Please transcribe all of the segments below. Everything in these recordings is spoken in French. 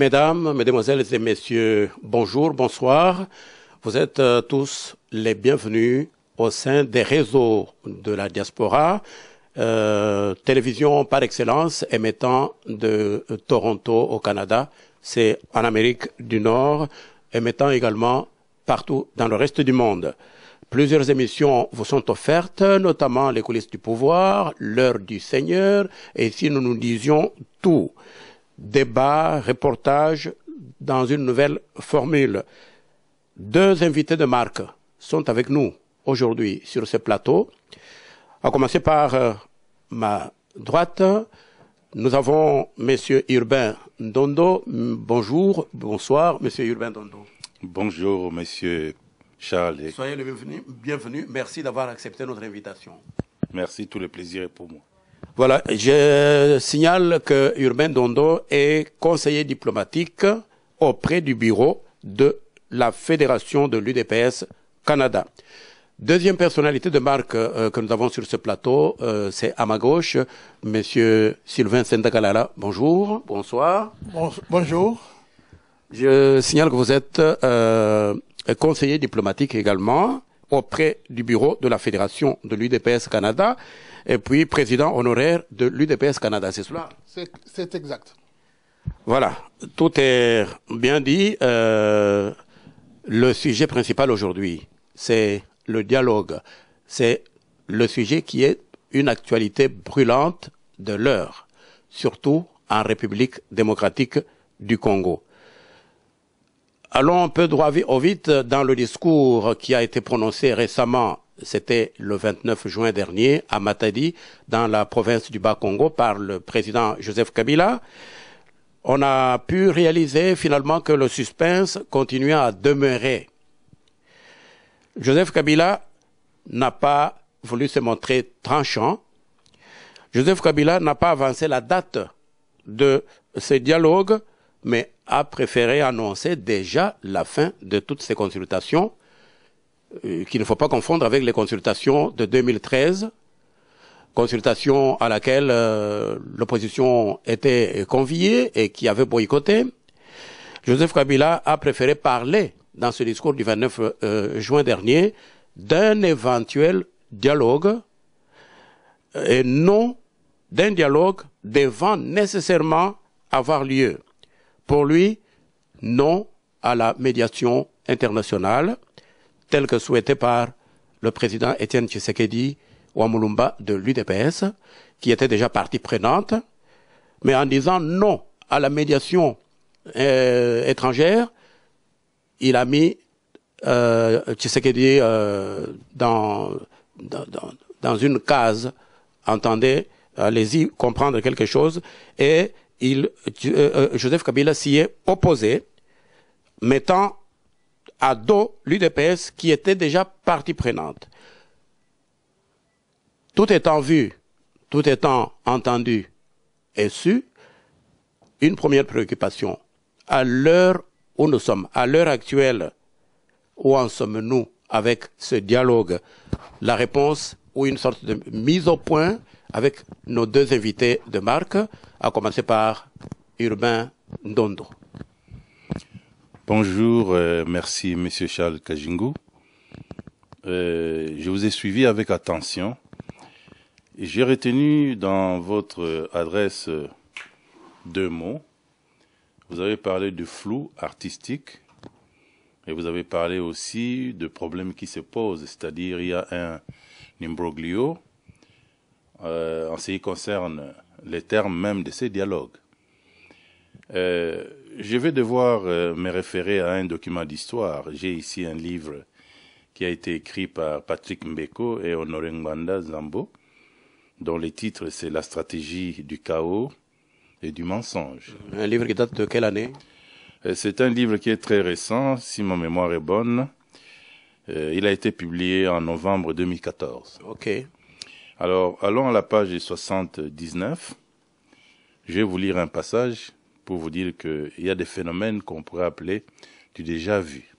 Mesdames, Mesdemoiselles et Messieurs, bonjour, bonsoir. Vous êtes tous les bienvenus au sein des réseaux de la diaspora, télévision par excellence émettant de Toronto au Canada, c'est en Amérique du Nord, émettant également partout dans le reste du monde. Plusieurs émissions vous sont offertes, notamment les coulisses du pouvoir, l'heure du Seigneur, et si nous nous disions tout. Débat, reportage dans une nouvelle formule. Deux invités de marque sont avec nous aujourd'hui sur ce plateau. À commencer par ma droite, nous avons Monsieur Urbain Ndondo. Bonjour, bonsoir, Monsieur Urbain Ndondo. Bonjour, Monsieur Charles. Soyez le bienvenu. Merci d'avoir accepté notre invitation. Merci, tout le plaisir est pour moi. Voilà, je signale que Urbain Ndondo est conseiller diplomatique auprès du bureau de la Fédération de l'UDPS Canada. Deuxième personnalité de marque que nous avons sur ce plateau, c'est à ma gauche, Monsieur Sylvain Sendakalala. Bonjour, bonsoir. Bonjour. Je signale que vous êtes conseiller diplomatique également auprès du bureau de la Fédération de l'UDPS Canada et puis président honoraire de l'UDPS Canada, c'est cela? C'est exact. Voilà, tout est bien dit. Le sujet principal aujourd'hui, c'est le dialogue. C'est le sujet qui est une actualité brûlante de l'heure, surtout en République démocratique du Congo. Allons un peu droit au vite dans le discours qui a été prononcé récemment. C'était le 29 juin dernier à Matadi, dans la province du Bas-Congo, par le président Joseph Kabila. On a pu réaliser finalement que le suspense continuait à demeurer. Joseph Kabila n'a pas voulu se montrer tranchant. Joseph Kabila n'a pas avancé la date de ce dialogue, mais a préféré annoncer déjà la fin de toutes ces consultations, qu'il ne faut pas confondre avec les consultations de 2013, consultation à laquelle l'opposition était conviée et qui avait boycotté. Joseph Kabila a préféré parler dans ce discours du 29 juin dernier d'un éventuel dialogue et non d'un dialogue devant nécessairement avoir lieu. Pour lui, non à la médiation internationale telle que souhaitée par le président Étienne Tshisekedi Wamulumba de l'UDPS, qui était déjà partie prenante, mais en disant non à la médiation étrangère, il a mis Tshisekedi dans une case, entendez, allez-y comprendre quelque chose, et Joseph Kabila s'y est opposé, mettant à dos l'UDPS qui était déjà partie prenante. Tout étant vu, tout étant entendu et su, une première préoccupation. À l'heure où nous sommes, à l'heure actuelle, où en sommes-nous avec ce dialogue? La réponse ou une sorte de mise au point avec nos deux invités de marque, à commencer par Urbain Ndondo. Bonjour, merci Monsieur Charles Kajingu. Je vous ai suivi avec attention et j'ai retenu dans votre adresse deux mots. Vous avez parlé de flou artistique et vous avez parlé aussi de problèmes qui se posent, c'est-à-dire il y a un imbroglio en ce qui concerne les termes même de ces dialogues. Je vais devoir me référer à un document d'histoire. J'ai ici un livre qui a été écrit par Patrick Mbeko et Honoré Ngbanda Zambo, dont le titre c'est La stratégie du chaos et du mensonge. Un livre qui date de quelle année? C'est un livre qui est très récent, si ma mémoire est bonne. Il a été publié en novembre 2014. Ok. Alors, allons à la page 79. Je vais vous lire un passage pour vous dire qu'il y a des phénomènes qu'on pourrait appeler du déjà vu.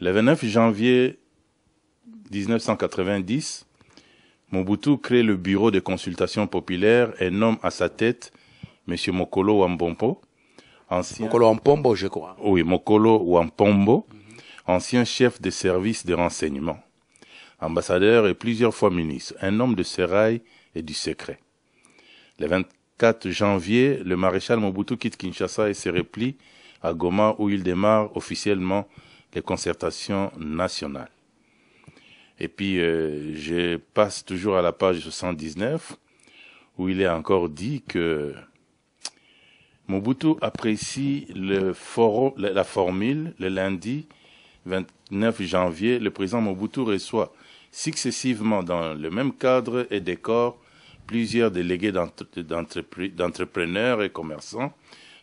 Le 29 janvier 1990, Mobutu crée le bureau de consultation populaire et nomme à sa tête M. Mokolo Wambompo, ancien... Mokolo Wampombo, je crois. Oui, Mokolo Wampombo, ancien chef de service de renseignement, ambassadeur et plusieurs fois ministre, un homme de sérail et du secret. Le 24 janvier, le maréchal Mobutu quitte Kinshasa et se replie à Goma où il démarre officiellement les concertations nationales. Et puis, je passe toujours à la page 79 où il est encore dit que Mobutu apprécie la formule le lundi 29 janvier. Le président Mobutu reçoit successivement dans le même cadre et décor plusieurs délégués d'entrepreneurs et commerçants,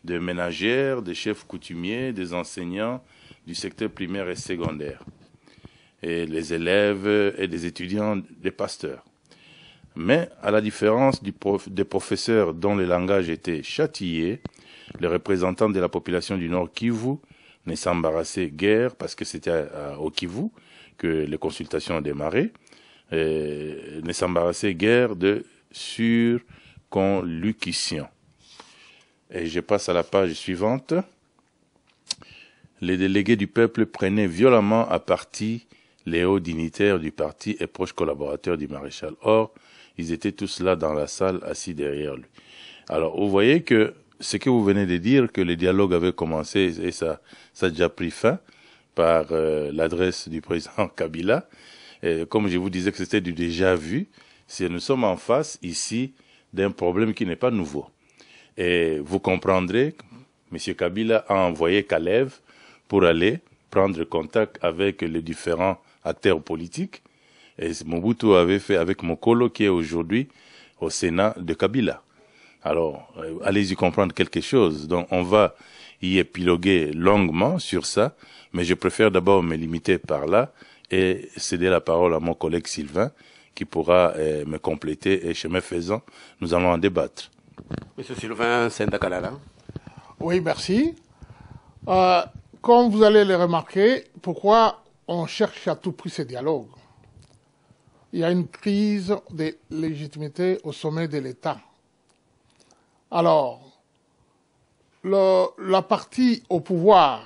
de ménagères, de chefs coutumiers, des enseignants du secteur primaire et secondaire, et les élèves et des étudiants, des pasteurs. Mais, à la différence des professeurs dont le langage était châtié, les représentants de la population du Nord Kivu ne s'embarrassaient guère, parce que c'était au Kivu que les consultations ont démarré, ne s'embarrassaient guère de surconlocution. Et je passe à la page suivante. Les délégués du peuple prenaient violemment à partie les hauts dignitaires du parti et proches collaborateurs du maréchal. Or, ils étaient tous là dans la salle, assis derrière lui. Alors, vous voyez que ce que vous venez de dire, que le dialogue avait commencé et ça a déjà pris fin par l'adresse du président Kabila. Et comme je vous disais que c'était du déjà vu, nous sommes en face ici d'un problème qui n'est pas nouveau. Et vous comprendrez, M. Kabila a envoyé Kalev pour aller prendre contact avec les différents acteurs politiques. Et Mobutu avait fait avec Mokolo, qui est aujourd'hui au Sénat de Kabila. Alors, allez-y comprendre quelque chose. Donc, on va y épiloguer longuement sur ça, mais je préfère d'abord me limiter par là et céder la parole à mon collègue Sylvain, qui pourra me compléter, et chemin faisant, nous allons en débattre. Monsieur Sylvain Sendakalala. Oui, merci. Comme vous allez le remarquer, pourquoi on cherche à tout prix ce dialogue? Il y a une crise de légitimité au sommet de l'État. Alors, la partie au pouvoir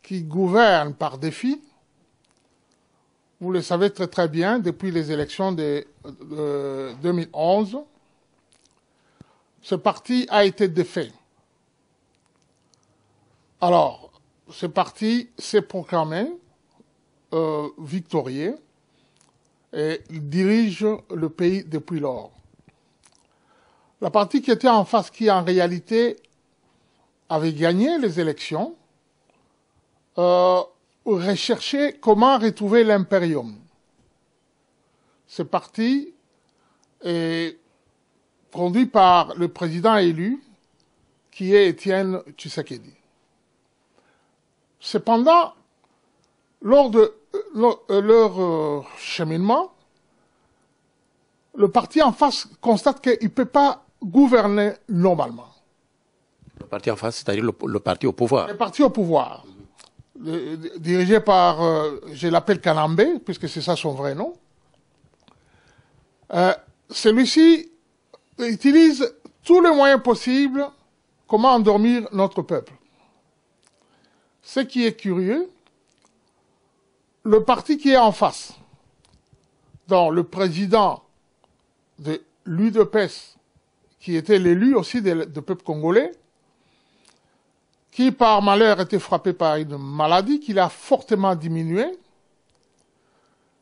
qui gouverne par défi, vous le savez très très bien, depuis les élections de 2011, ce parti a été défait. Alors, ce parti s'est proclamé victorieux et il dirige le pays depuis lors. La partie qui était en face, qui en réalité avait gagné les élections, recherchait comment retrouver l'impérium. Ce parti est conduit par le président élu, qui est Étienne Tshisekedi. Cependant, lors de leur cheminement, le parti en face constate qu'il ne peut pas gouverner normalement. Le parti en face, c'est-à-dire le parti au pouvoir. Le parti au pouvoir, dirigé par, je l'appelle Kanambe, puisque c'est ça son vrai nom. Celui-ci utilise tous les moyens possibles comment endormir notre peuple. Ce qui est curieux, le parti qui est en face, dont le président de l'UDPS, qui était l'élu aussi du peuple congolais, qui par malheur était frappé par une maladie qui l'a fortement diminué.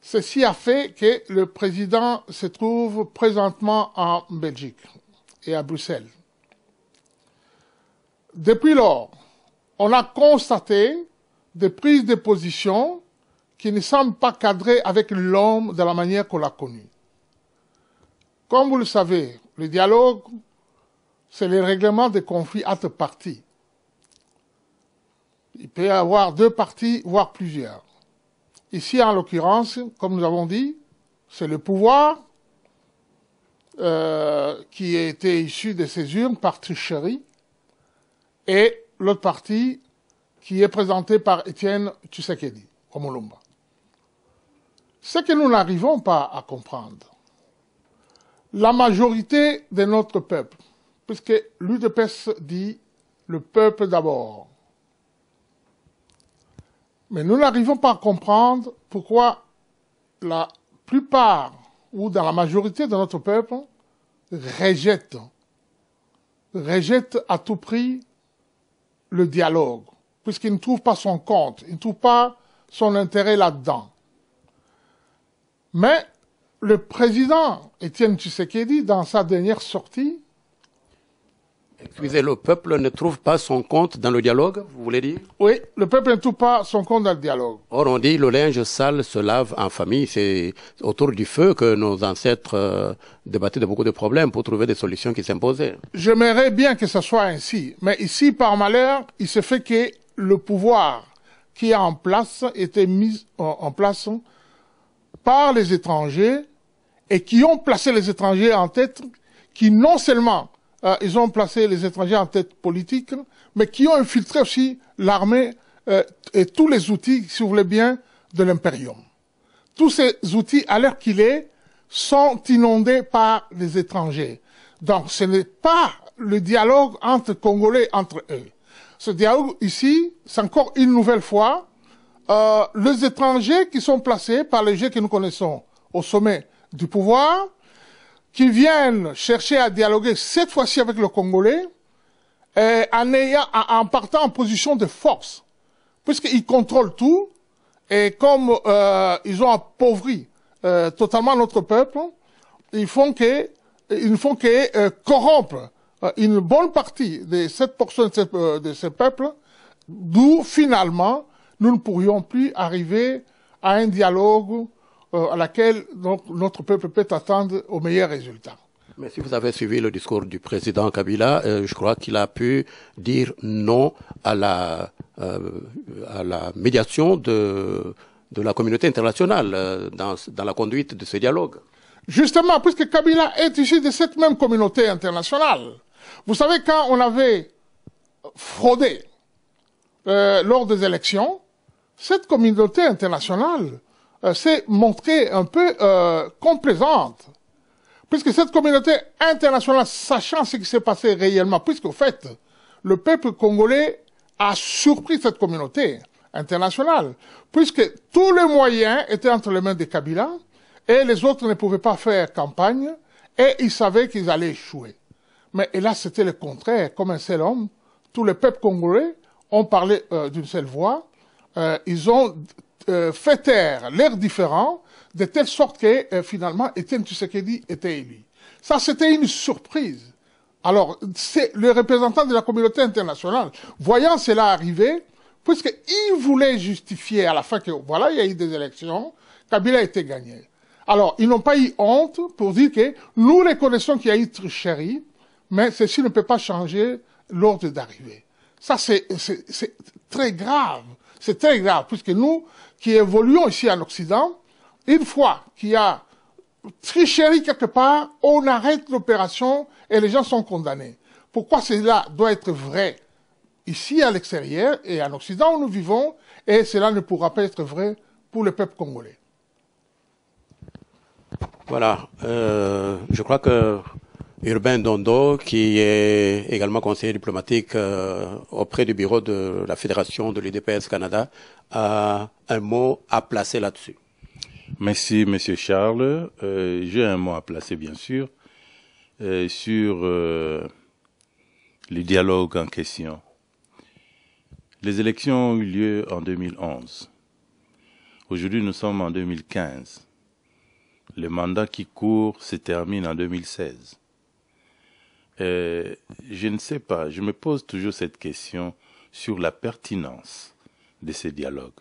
Ceci a fait que le président se trouve présentement en Belgique et à Bruxelles. Depuis lors, on a constaté des prises de position qui ne semblent pas cadrer avec l'homme de la manière qu'on l'a connu. Comme vous le savez, le dialogue, c'est le règlement des conflits entre parties. Il peut y avoir deux parties, voire plusieurs. Ici, en l'occurrence, comme nous avons dit, c'est le pouvoir qui a été issu de ces urnes par tricherie, et l'autre partie qui est présentée par Étienne Tshisekedi, Omolumba. Ce que nous n'arrivons pas à comprendre, la majorité de notre peuple, puisque l'UDPS dit le peuple d'abord. Mais nous n'arrivons pas à comprendre pourquoi la plupart, ou dans la majorité de notre peuple, rejette à tout prix le dialogue, puisqu'il ne trouve pas son compte, il ne trouve pas son intérêt là-dedans. Mais le président Étienne Tshisekedi, dans sa dernière sortie... Excusez, le peuple ne trouve pas son compte dans le dialogue, vous voulez dire? Oui, le peuple ne trouve pas son compte dans le dialogue. Or, on dit le linge sale se lave en famille. C'est autour du feu que nos ancêtres débattaient de beaucoup de problèmes pour trouver des solutions qui s'imposaient. J'aimerais bien que ce soit ainsi. Mais ici, par malheur, il se fait que le pouvoir qui est en place était mis en place par les étrangers et qui ont placé les étrangers en tête, qui non seulement ils ont placé les étrangers en tête politique, mais qui ont infiltré aussi l'armée et tous les outils, si vous voulez bien, de l'impérium. Tous ces outils, à l'heure qu'il est, sont inondés par les étrangers. Donc ce n'est pas le dialogue entre Congolais, entre eux. Ce dialogue ici, c'est encore une nouvelle fois les étrangers qui sont placés par les gens que nous connaissons au sommet du pouvoir, qui viennent chercher à dialoguer cette fois-ci avec le Congolais, en partant en position de force, puisqu'ils contrôlent tout, et comme ils ont appauvri totalement notre peuple, ils ne font que corrompre une bonne partie de 7% de ce peuple, d'où finalement nous ne pourrions plus arriver à un dialogue à laquelle donc, notre peuple peut attendre au meilleur résultat. Mais si vous avez suivi le discours du président Kabila, je crois qu'il a pu dire non à la médiation de la communauté internationale dans la conduite de ce dialogue. Justement, puisque Kabila est issu de cette même communauté internationale. Vous savez, quand on avait fraudé lors des élections, cette communauté internationale s'est montrée un peu complaisante. Puisque cette communauté internationale, sachant ce qui s'est passé réellement, puisque au fait, le peuple congolais a surpris cette communauté internationale, puisque tous les moyens étaient entre les mains de Kabila, et les autres ne pouvaient pas faire campagne, et ils savaient qu'ils allaient échouer. Mais et là, c'était le contraire, comme un seul homme, tous les peuples congolais ont parlé d'une seule voix, ils ont fait taire leurs différends, de telle sorte que finalement Étienne Tshisekedi était élu. Ça, c'était une surprise. Alors, c'est le représentant de la communauté internationale, voyant cela arriver, puisqu'il voulait justifier à la fin que, voilà, il y a eu des élections, Kabila a été gagné. Alors, ils n'ont pas eu honte pour dire que nous reconnaissons qu'il y a eu tricherie, mais ceci ne peut pas changer l'ordre d'arrivée. Ça, c'est très grave. C'est très grave, puisque nous, qui évoluons ici en Occident, une fois qu'il y a tricherie quelque part, on arrête l'opération et les gens sont condamnés. Pourquoi cela doit être vrai ici à l'extérieur et en Occident où nous vivons, et cela ne pourra pas être vrai pour le peuple congolais? Voilà, je crois que Urbain Dondo, qui est également conseiller diplomatique auprès du bureau de la Fédération de l'UDPS Canada, a un mot à placer là-dessus. Merci, Monsieur Charles. J'ai un mot à placer, bien sûr, sur le dialogue en question. Les élections ont eu lieu en 2011. Aujourd'hui, nous sommes en 2015. Le mandat qui court se termine en 2016. Je ne sais pas, je me pose toujours cette question sur la pertinence de ces dialogues.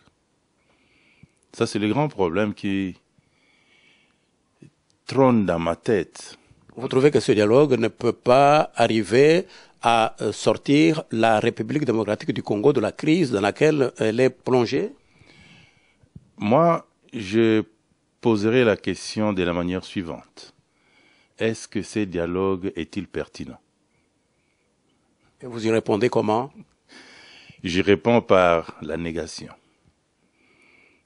Ça, c'est le grand problème qui trône dans ma tête. Vous trouvez que ce dialogue ne peut pas arriver à sortir la République démocratique du Congo de la crise dans laquelle elle est plongée? Moi, je poserai la question de la manière suivante. Est-ce que ce dialogue est-il pertinent? Et vous y répondez comment? J'y réponds par la négation.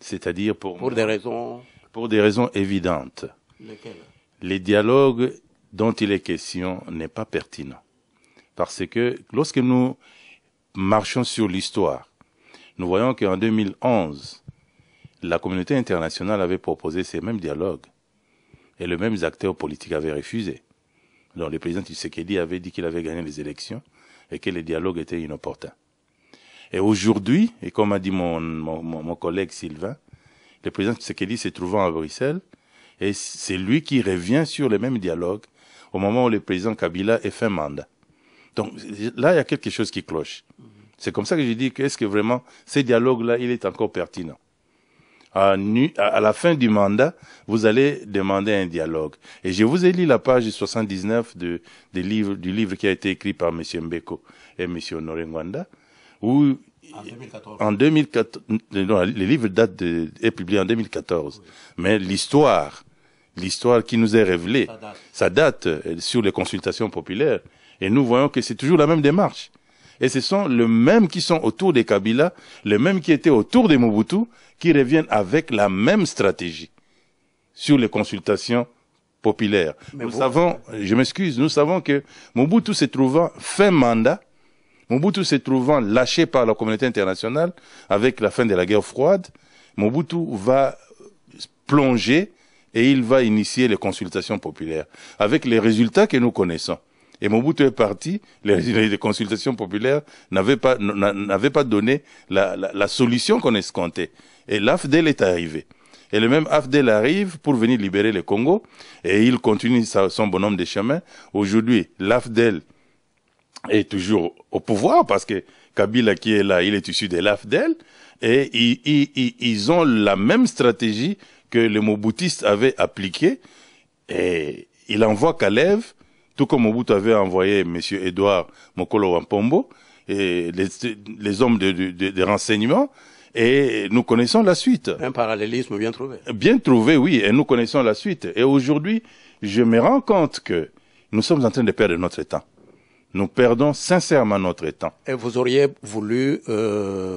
C'est-à-dire pour des raisons... Pour des raisons évidentes. Lesquelles? Le dialogue dont il est question n'est pas pertinent. Parce que lorsque nous marchons sur l'histoire, nous voyons qu'en 2011, la communauté internationale avait proposé ces mêmes dialogues et les mêmes acteurs politiques avaient refusé. Donc le président Tshisekedi avait dit qu'il avait gagné les élections et que les dialogues étaient inopportuns. Et aujourd'hui, et comme a dit mon collègue Sylvain, le président Tshisekedi se trouvant à Bruxelles et c'est lui qui revient sur les mêmes dialogues au moment où le président Kabila est fin mandat. Donc là, il y a quelque chose qui cloche. C'est comme ça que je dis que est-ce que vraiment ces dialogues-là, il est encore pertinent. À la fin du mandat, vous allez demander un dialogue. Et je vous ai lu la page 79 du livre qui a été écrit par M. Mbeko et M. Norengwanda, où en 2014, non, le livre est publié en 2014. Mais l'histoire qui nous est révélée, ça date sur les consultations populaires. Et nous voyons que c'est toujours la même démarche. Et ce sont les mêmes qui sont autour des Kabila, les mêmes qui étaient autour des Mobutu, qui reviennent avec la même stratégie sur les consultations populaires. Nous savons que Mobutu se trouvant fin mandat, Mobutu se trouvant lâché par la communauté internationale avec la fin de la guerre froide, Mobutu va plonger et il va initier les consultations populaires avec les résultats que nous connaissons. Et Mobutu est parti, les consultations populaires n'avaient pas donné la solution qu'on escomptait. Et l'AFDEL est arrivé. Et le même AFDEL arrive pour venir libérer le Congo, et il continue son bonhomme de chemin. Aujourd'hui, l'AFDEL est toujours au pouvoir, parce que Kabila qui est là, il est issu de l'AFDEL, et ils ont la même stratégie que les Mobutistes avaient appliquée, et il envoie Kalev, tout comme Mobutu avait envoyé M. Edouard Mokolo Wampombo, et les hommes de renseignement, et nous connaissons la suite. Un parallélisme bien trouvé. Bien trouvé, oui, et nous connaissons la suite. Et aujourd'hui, je me rends compte que nous sommes en train de perdre notre temps. Nous perdons sincèrement notre temps. Et vous auriez voulu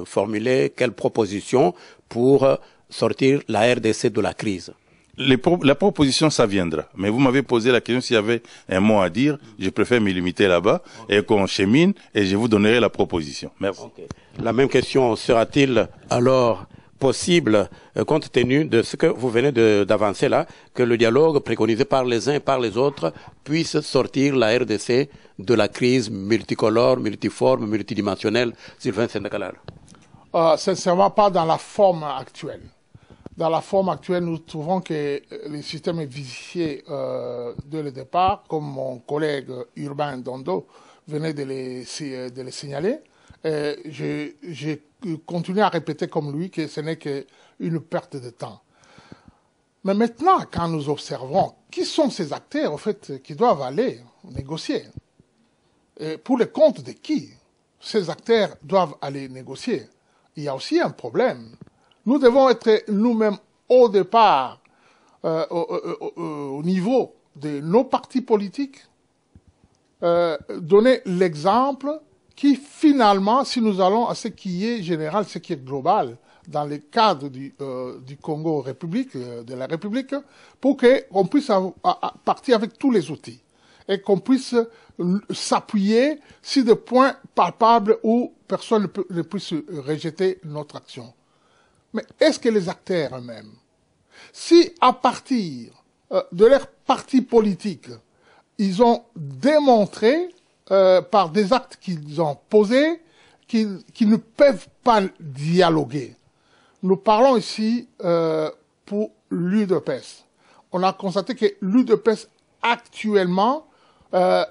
formuler quelle proposition pour sortir la RDC de la crise? La proposition, ça viendra. Mais vous m'avez posé la question s'il y avait un mot à dire. Je préfère me limiter là-bas et qu'on chemine et je vous donnerai la proposition. Merci. Okay. La même question sera-t-il alors possible, compte tenu de ce que vous venez d'avancer là, que le dialogue préconisé par les uns et par les autres puisse sortir la RDC de la crise multicolore, multiforme, multidimensionnelle, Sylvain Sendakalal? Sincèrement, pas dans la forme actuelle. Dans la forme actuelle, nous trouvons que le système est vicié dès le départ, comme mon collègue Urbain Dondo venait de les signaler. J'ai continué à répéter comme lui que ce n'est qu'une perte de temps. Mais maintenant, quand nous observons qui sont ces acteurs, en fait, qui doivent aller négocier, et pour le compte de qui ces acteurs doivent aller négocier, il y a aussi un problème. Nous devons être nous-mêmes au départ, au niveau de nos partis politiques, donner l'exemple qui finalement, si nous allons à ce qui est général, ce qui est global, dans le cadre du Congo République, de la République, pour qu'on puisse partir avec tous les outils et qu'on puisse s'appuyer sur des points palpables où personne ne puisse rejeter notre action. Mais est-ce que les acteurs eux-mêmes, si à partir de leur parti politique, ils ont démontré par des actes qu'ils ont posés qu'ils ne peuvent pas dialoguer. Nous parlons ici pour l'UDPS. On a constaté que l'UDPS actuellement,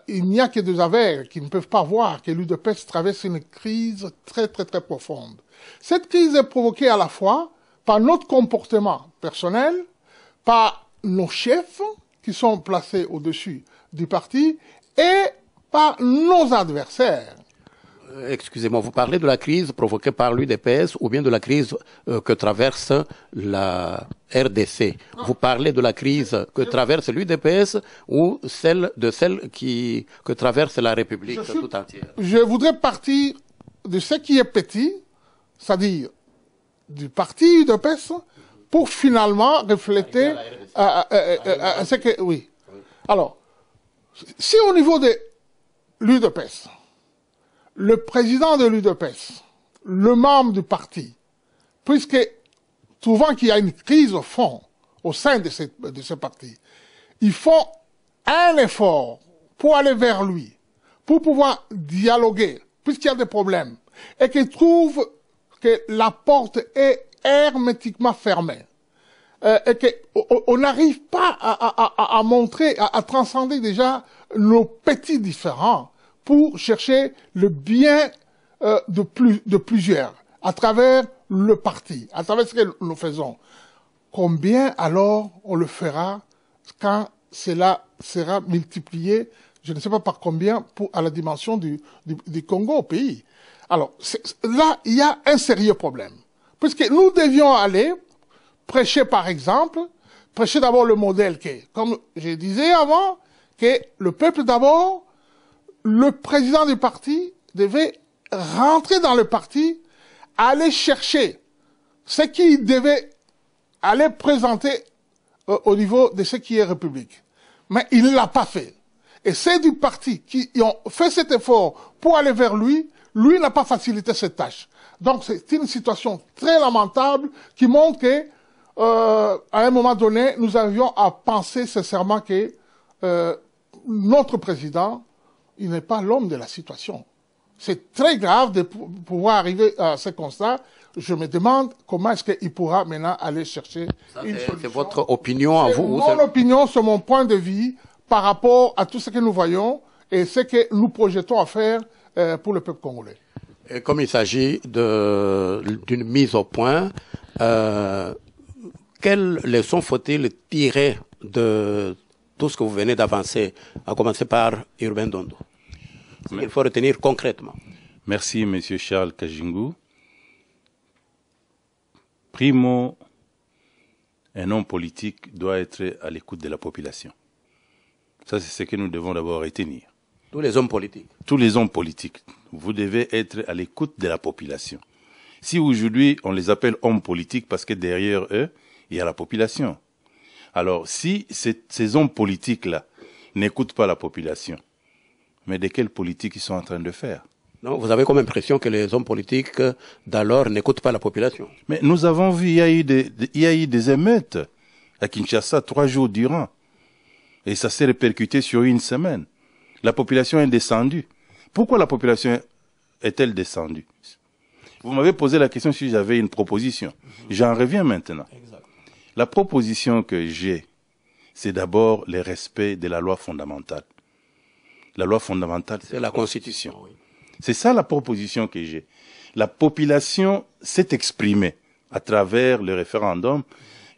il n'y a que des aveugles qui ne peuvent pas voir que l'UDPS traverse une crise très très très profonde. Cette crise est provoquée à la fois par notre comportement personnel, par nos chefs qui sont placés au-dessus du parti et par nos adversaires. Excusez-moi, vous parlez de la crise provoquée par l'UDPS ou bien de la crise que traverse la RDC? Non. Vous parlez de la crise que traverse l'UDPS ou celle que traverse la République tout entière? Je voudrais partir de ce qui est petit, c'est-à-dire du parti UDPS, pour finalement refléter ce que... Oui. Alors, si au niveau de l'UDPS, le président de l'UDPS, le membre du parti, puisque trouvant qu'il y a une crise au fond, au sein de ce parti, ils font un effort pour aller vers lui, pour pouvoir dialoguer, puisqu'il y a des problèmes, et qu'ils trouvent que la porte est hermétiquement fermée, et qu'on n'arrive pas à montrer, à transcender déjà nos petits différends pour chercher le bien de plusieurs, à travers le parti, à travers ce que nous faisons. Combien alors on le fera quand cela sera multiplié, je ne sais pas par combien, à la dimension du Congo au pays. Alors, là, il y a un sérieux problème. Puisque nous devions aller prêcher, par exemple, prêcher d'abord le modèle qui est, comme je disais avant, que le peuple d'abord, le président du parti devait rentrer dans le parti, aller chercher ce qu'il devait aller présenter au niveau de ce qui est République. Mais il ne l'a pas fait. Et c'est du parti qui ont fait cet effort pour aller vers lui, lui n'a pas facilité cette tâche. Donc c'est une situation très lamentable qui montre que, à un moment donné, nous avions à penser sincèrement que notre président, il n'est pas l'homme de la situation. C'est très grave de pouvoir arriver à ce constat. Je me demande comment est-ce qu'il pourra maintenant aller chercher une solution. C'est votre opinion à vous? Mon opinion, c'est mon point de vue par rapport à tout ce que nous voyons et ce que nous projetons à faire pour le peuple congolais. Et comme il s'agit d'une mise au point, quelles leçons faut-il tirer de tout ce que vous venez d'avancer, à commencer par Urbain Ndondo? Il faut retenir concrètement. Merci, Monsieur Charles Kajingou. Primo, un homme politique doit être à l'écoute de la population. Ça, c'est ce que nous devons d'abord retenir. Tous les hommes politiques. Tous les hommes politiques, vous devez être à l'écoute de la population. Si aujourd'hui, on les appelle hommes politiques parce que derrière eux, il y a la population. Alors, si ces hommes politiques-là n'écoutent pas la population, mais de quelle politique ils sont en train de faire? Non, vous avez comme impression que les hommes politiques d'alors n'écoutent pas la population. Mais nous avons vu, il y a eu des émeutes à Kinshasa 3 jours durant. Et ça s'est répercuté sur une semaine. La population est descendue. Pourquoi la population est-elle descendue? Vous m'avez posé la question si j'avais une proposition. J'en reviens maintenant. Exact. La proposition que j'ai, c'est d'abord le respect de la loi fondamentale. La loi fondamentale, c'est la Constitution. Oui. C'est ça la proposition que j'ai. La population s'est exprimée à travers le référendum.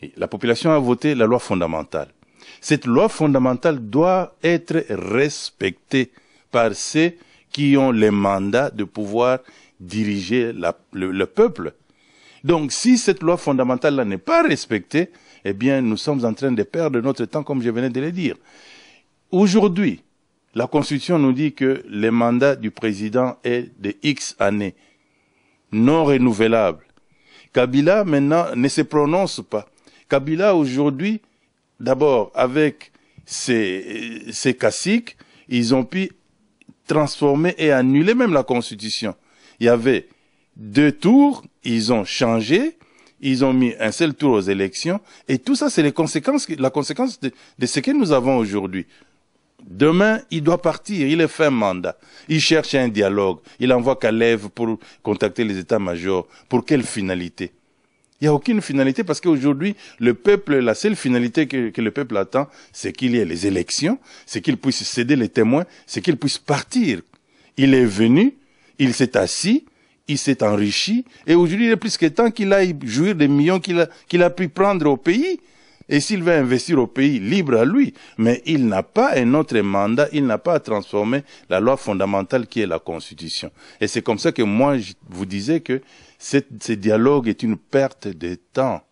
Et la population a voté la loi fondamentale. Cette loi fondamentale doit être respectée par ceux qui ont le mandat de pouvoir diriger le peuple. Donc, si cette loi fondamentale-là n'est pas respectée, eh bien, nous sommes en train de perdre notre temps, comme je venais de le dire. Aujourd'hui, la Constitution nous dit que le mandat du président est de X années, non renouvelable. Kabila, maintenant, ne se prononce pas. Kabila, aujourd'hui, d'abord, avec ses caciques, ils ont pu transformer et annuler même la Constitution. Il y avait 2 tours, ils ont changé, ils ont mis un seul tour aux élections, et tout ça, c'est la conséquence de ce que nous avons aujourd'hui. Demain, il doit partir, il est fin mandat. Il cherche un dialogue, il envoie Kalev pour contacter les états-majors. Pour quelle finalité? Il n'y a aucune finalité parce qu'aujourd'hui, le peuple, la seule finalité que le peuple attend, c'est qu'il y ait les élections, c'est qu'il puisse céder les témoins, c'est qu'il puisse partir. Il est venu, il s'est assis, il s'est enrichi, et aujourd'hui, il est plus que temps qu'il aille jouir des millions qu'il a pu prendre au pays. Et s'il veut investir au pays, libre à lui. Mais il n'a pas un autre mandat, il n'a pas à transformer la loi fondamentale qui est la Constitution. Et c'est comme ça que moi, je vous disais que ce dialogue est une perte de temps.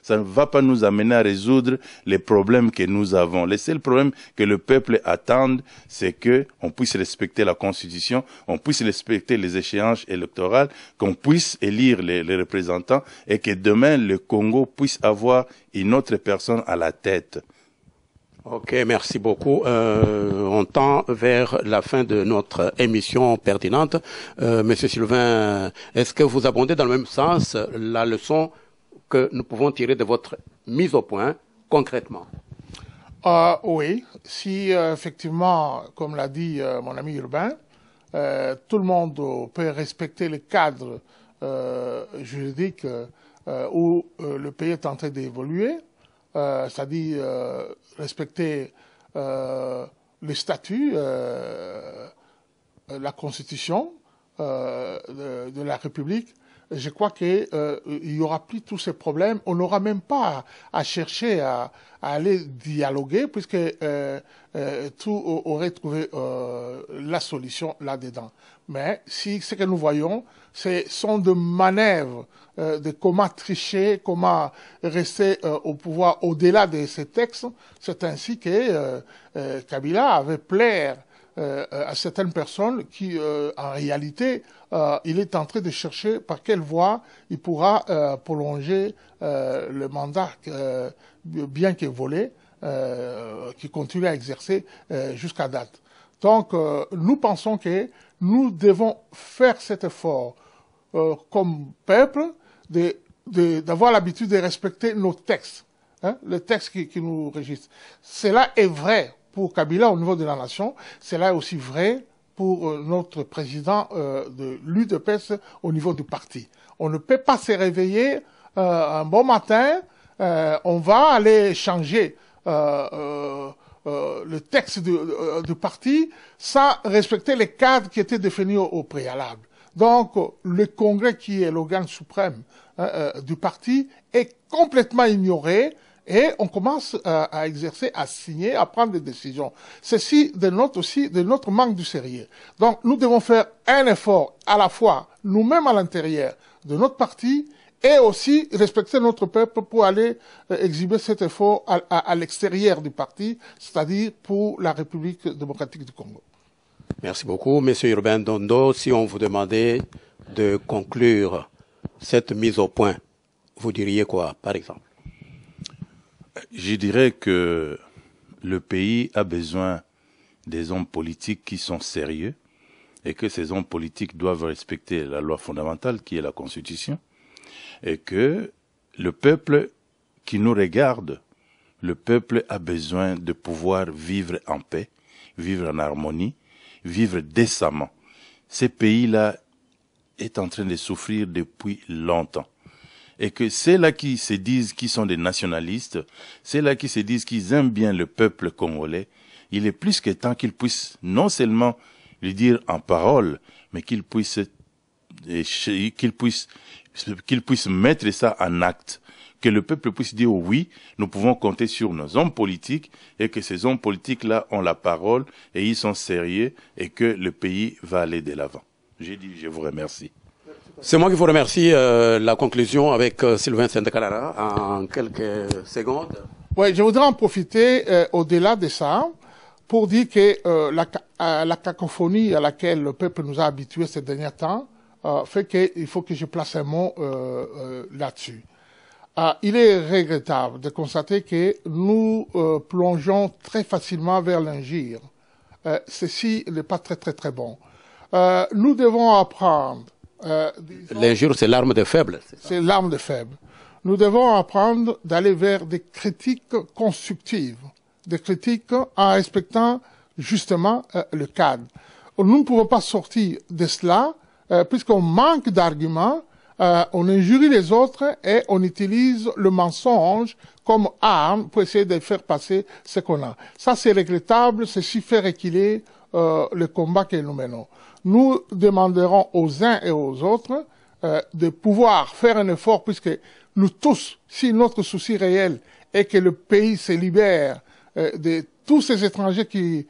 Ça ne va pas nous amener à résoudre les problèmes que nous avons. Le seul problème que le peuple attend, c'est que on puisse respecter la Constitution, on puisse respecter les échéances électorales, qu'on puisse élire les représentants et que demain le Congo puisse avoir une autre personne à la tête. Ok, merci beaucoup. On tend vers la fin de notre émission pertinente. Monsieur Sylvain, est-ce que vous abondez dans le même sens la leçon que nous pouvons tirer de votre mise au point concrètement? Oui, si effectivement, comme l'a dit mon ami Urbain, tout le monde peut respecter le cadre juridique où le pays est en train d'évoluer, c'est-à-dire respecter les statuts, la constitution de la République. Je crois qu'il y aura plus tous ces problèmes. On n'aura même pas à chercher à aller dialoguer puisque tout aurait trouvé la solution là-dedans. Mais si ce que nous voyons, ce sont de manœuvres de comment tricher, comment rester au pouvoir au-delà de ces textes. C'est ainsi que Kabila avait plaire à certaines personnes qui, en réalité, il est en train de chercher par quelle voie il pourra prolonger le mandat, bien que volé, qui continue à exercer jusqu'à date. Donc, nous pensons que nous devons faire cet effort comme peuple d'avoir l'habitude de respecter nos textes, hein, le texte qui nous régisse. Cela est vrai pour Kabila au niveau de la nation, cela est aussi vrai pour notre président de l'UDPS au niveau du parti. On ne peut pas se réveiller un bon matin, on va aller changer le texte du parti sans respecter les cadres qui étaient définis au préalable. Donc, le Congrès, qui est l'organe suprême du parti, est complètement ignoré et on commence à exercer, à signer, à prendre des décisions. Ceci dénote aussi de notre manque de sérieux. Donc, nous devons faire un effort à la fois nous-mêmes à l'intérieur de notre parti et aussi respecter notre peuple pour aller exhiber cet effort à l'extérieur du parti, c'est-à-dire pour la République démocratique du Congo. Merci beaucoup, Monsieur Urbain Dondo. Si on vous demandait de conclure cette mise au point, vous diriez quoi, par exemple? Je dirais que le pays a besoin des hommes politiques qui sont sérieux et que ces hommes politiques doivent respecter la loi fondamentale qui est la Constitution et que le peuple qui nous regarde, le peuple a besoin de pouvoir vivre en paix, vivre en harmonie, vivre décemment. Ce pays-là est en train de souffrir depuis longtemps. Et que ceux-là qui se disent qu'ils sont des nationalistes, ceux-là qui se disent qu'ils aiment bien le peuple congolais, il est plus que temps qu'ils puissent non seulement le dire en parole, mais qu'ils puissent mettre ça en acte. Que le peuple puisse dire oui, nous pouvons compter sur nos hommes politiques et que ces hommes politiques-là ont la parole et ils sont sérieux et que le pays va aller de l'avant. J'ai dit, je vous remercie. C'est moi qui vous remercie. La conclusion avec Sylvain Sendekalara en quelques secondes. Oui, je voudrais en profiter au-delà de ça pour dire que la cacophonie à laquelle le peuple nous a habitués ces derniers temps fait qu'il faut que je place un mot là-dessus. Il est regrettable de constater que nous plongeons très facilement vers l'injure. Ceci n'est pas très bon. Nous devons apprendre. L'injure, c'est l'arme des faibles. C'est l'arme des faibles. Nous devons apprendre d'aller vers des critiques constructives, des critiques en respectant justement le cadre. Nous ne pouvons pas sortir de cela puisqu'on manque d'arguments, on injurie les autres et on utilise le mensonge comme arme pour essayer de faire passer ce qu'on a. Ça, c'est regrettable, ceci fait reculer le combat que nous menons. Nous demanderons aux uns et aux autres de pouvoir faire un effort puisque nous tous, si notre souci réel est que le pays se libère de tous ces étrangers qui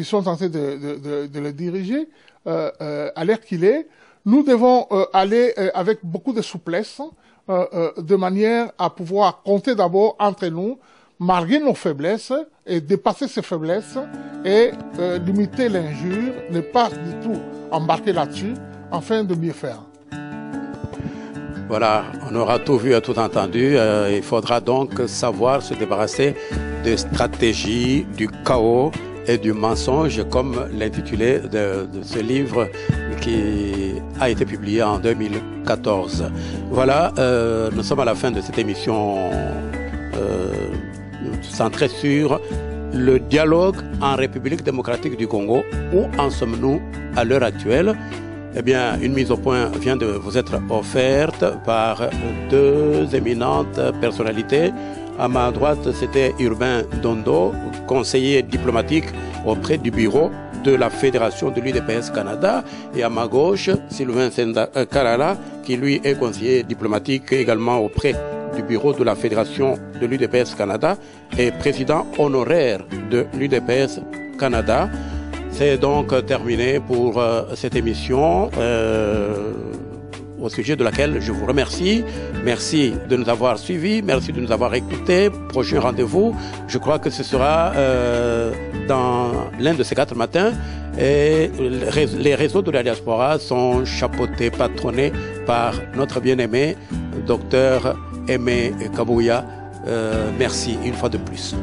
sont en train de le diriger, à l'heure qu'il est, nous devons aller avec beaucoup de souplesse, de manière à pouvoir compter d'abord entre nous, malgré nos faiblesses, et dépasser ces faiblesses, et limiter l'injure, ne pas du tout embarquer là-dessus, afin de mieux faire. Voilà, on aura tout vu et tout entendu. Il faudra donc savoir se débarrasser de stratégie, du chaos et du mensonge, comme l'intitulé de ce livre qui a été publié en 2014. Voilà, nous sommes à la fin de cette émission centrée sur le dialogue en République démocratique du Congo. Où en sommes-nous à l'heure actuelle? Eh bien, une mise au point vient de vous être offerte par deux éminentes personnalités. À ma droite, c'était Urbain Dondo, conseiller diplomatique auprès du bureau de la Fédération de l'UDPS Canada. Et à ma gauche, Sylvain Karala, qui lui est conseiller diplomatique également auprès du bureau de la Fédération de l'UDPS Canada et président honoraire de l'UDPS Canada. C'est donc terminé pour cette émission au sujet de laquelle je vous remercie. Merci de nous avoir suivis, merci de nous avoir écoutés. Prochain rendez-vous, je crois que ce sera dans l'un de ces 4 matins. Et les réseaux de la diaspora sont chapeautés, patronnés par notre bien-aimé docteur Aimé Kabouya. Merci une fois de plus.